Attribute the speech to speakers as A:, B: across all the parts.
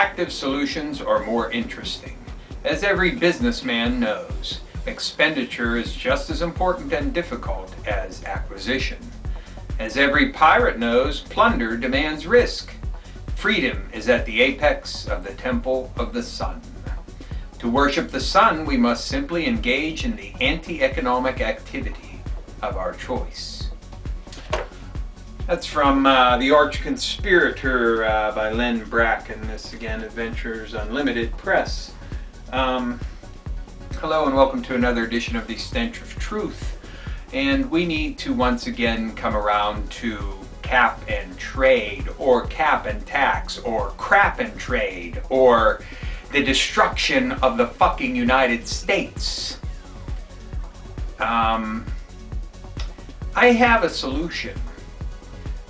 A: reactive solutions are more interesting. As every businessman knows, expenditure is just as important and difficult as acquisition. As every pirate knows, plunder demands risk. Freedom is at the apex of the temple of the sun. To worship the sun, we must simply engage in the anti-economic activity of our choice. That's from The Arch Conspirator by Len Bracken. This again, Adventures Unlimited Press. Hello and welcome to another edition of the Stench of Truth. And we need to once again come around to cap and trade, or cap and tax, or crap and trade, or the destruction of the fucking United States. I have a solution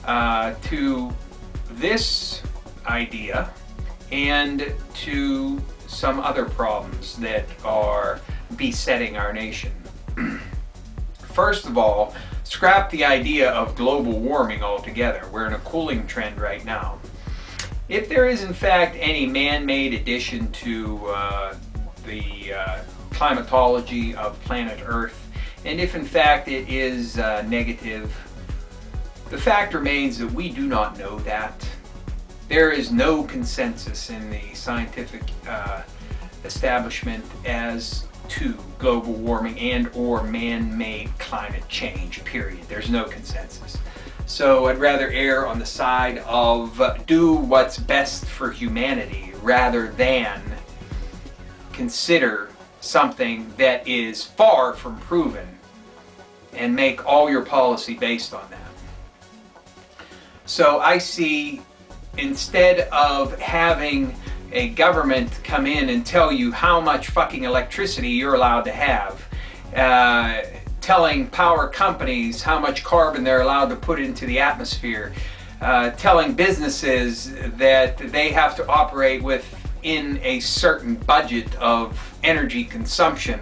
A: to this idea and to some other problems that are besetting our nation. First of all, scrap the idea of global warming altogether. We're in a cooling trend right now. If there is in fact any man-made addition to the climatology of planet Earth, and if in fact it is negative, the fact remains that we do not know that. There is no consensus in the scientific establishment as to global warming and or man-made climate change, period. There's no consensus. So I'd rather err on the side of do what's best for humanity rather than consider something that is far from proven and make all your policy based on that. So I see, instead of having a government come in and tell you how much fucking electricity you're allowed to have, telling power companies how much carbon they're allowed to put into the atmosphere, telling businesses that they have to operate within a certain budget of energy consumption,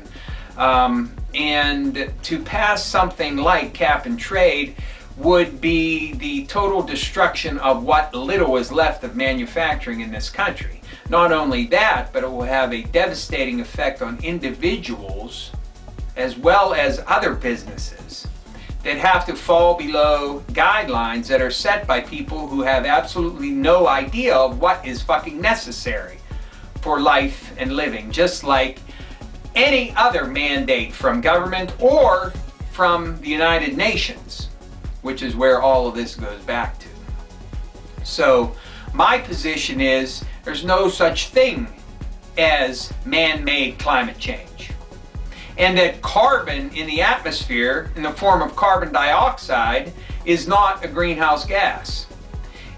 A: and to pass something like cap and trade would be the total destruction of what little is left of manufacturing in this country. Not only that, but it will have a devastating effect on individuals as well as other businesses that have to fall below guidelines that are set by people who have absolutely no idea of what is fucking necessary for life and living, just like any other mandate from government or from the United Nations, which is where all of this goes back to. So my position is there's no such thing as man-made climate change. And that carbon in the atmosphere in the form of carbon dioxide is not a greenhouse gas.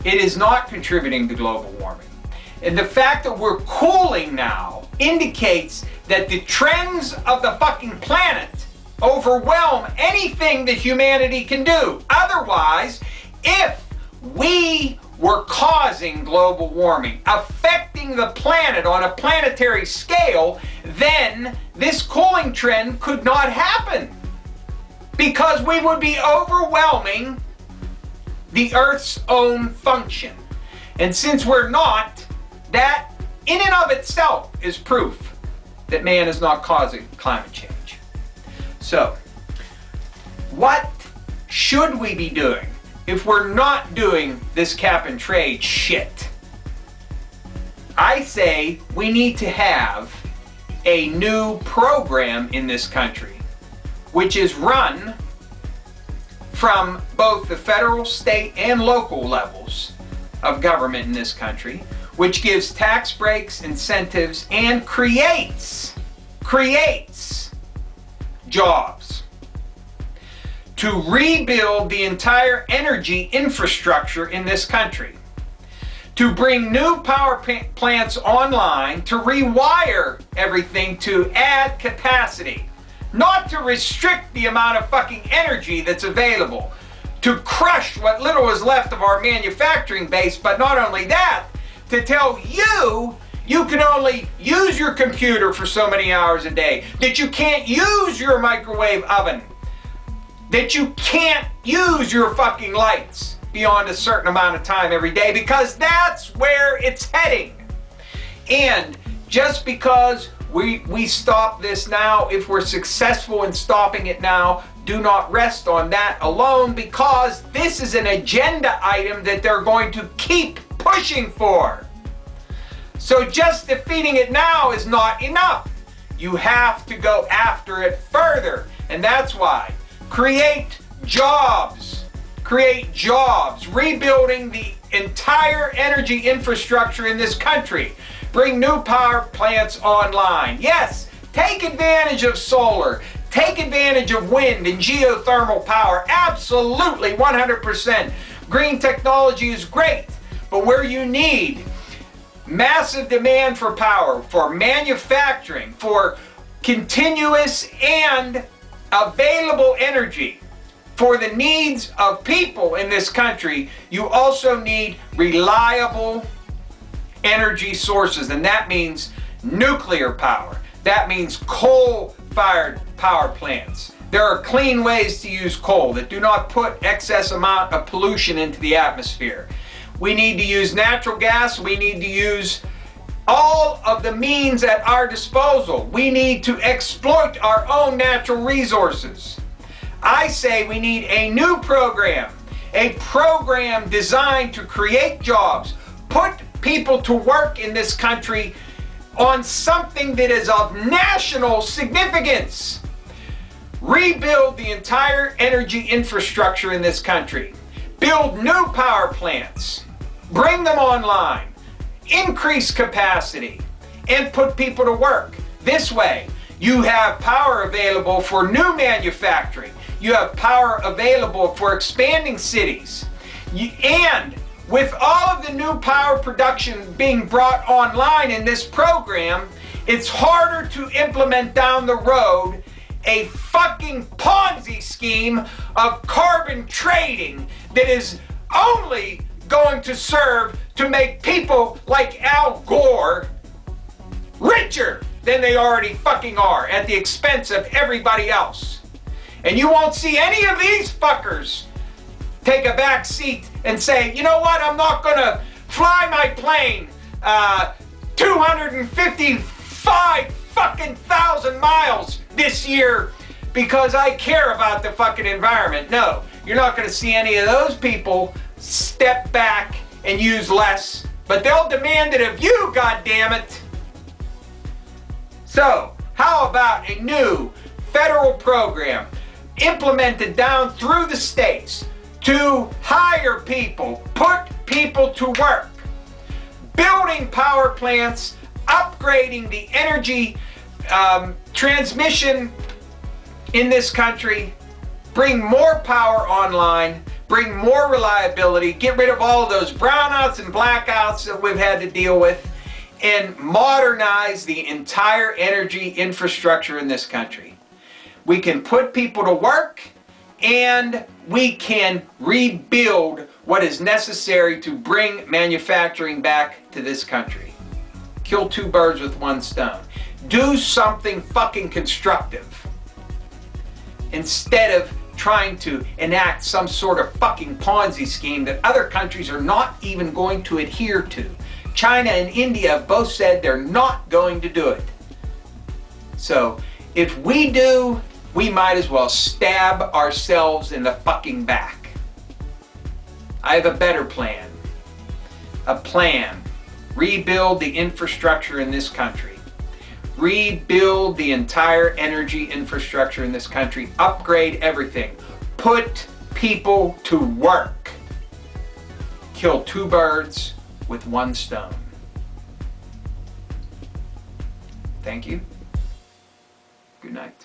A: It is not contributing to global warming. And the fact that we're cooling now indicates that the trends of the fucking planet overwhelm anything that humanity can do. Otherwise, if we were causing global warming, affecting the planet on a planetary scale, then this cooling trend could not happen, because we would be overwhelming the Earth's own function. And since we're not, that in and of itself is proof that man is not causing climate change. So, what should we be doing if we're not doing this cap and trade shit? I say we need to have a new program in this country, which is run from both the federal, state, and local levels of government in this country, which gives tax breaks, incentives, and creates jobs to rebuild the entire energy infrastructure in this country, to bring new power plants online, to rewire everything to add capacity, not to restrict the amount of fucking energy that's available, to crush what little is left of our manufacturing base, but not only that, to tell you you can only use your computer for so many hours a day, that you can't use your microwave oven, that you can't use your fucking lights beyond a certain amount of time every day, because that's where it's heading. And just because we stop this now, if we're successful in stopping it now, do not rest on that alone, because this is an agenda item that they're going to keep pushing for. So just defeating it now is not enough. You have to go after it further. And that's why create jobs, rebuilding the entire energy infrastructure in this country. Bring new power plants online. Yes, take advantage of solar. Take advantage of wind and geothermal power. Absolutely, 100%. Green technology is great, but where you need massive demand for power, for manufacturing, for continuous and available energy for the needs of people in this country, you also need reliable energy sources, and that means nuclear power. That means coal-fired power plants. There are clean ways to use coal that do not put excess amount of pollution into the atmosphere. We need to use natural gas. We need to use all of the means at our disposal. We need to exploit our own natural resources. I say we need a new program, a program designed to create jobs, put people to work in this country on something that is of national significance. Rebuild the entire energy infrastructure in this country. Build new power plants. Bring them online. Increase capacity and put people to work. This way, you have power available for new manufacturing. You have power available for expanding cities. And with all of the new power production being brought online in this program, it's harder to implement down the road a fucking Ponzi scheme of carbon trading that is only going to serve to make people like Al Gore richer than they already fucking are at the expense of everybody else. And you won't see any of these fuckers take a back seat and say, you know what, I'm not gonna fly my plane 255 fucking thousand miles this year because I care about the fucking environment. No, you're not gonna see any of those people step back and use less, but they'll demand it of you, goddammit. So, how about a new federal program implemented down through the states to hire people, put people to work, building power plants, upgrading the energy transmission in this country, bring more power online, bring more reliability, get rid of all of those brownouts and blackouts that we've had to deal with, and modernize the entire energy infrastructure in this country. We can put people to work, and we can rebuild what is necessary to bring manufacturing back to this country. Kill two birds with one stone. Do something fucking constructive instead of trying to enact some sort of fucking Ponzi scheme that other countries are not even going to adhere to. China and India have both said they're not going to do it. So if we do, we might as well stab ourselves in the fucking back. I have a better plan. A plan. Rebuild the infrastructure in this country. Rebuild the entire energy infrastructure in this country. Upgrade everything. Put people to work. Kill two birds with one stone. Thank you. Good night.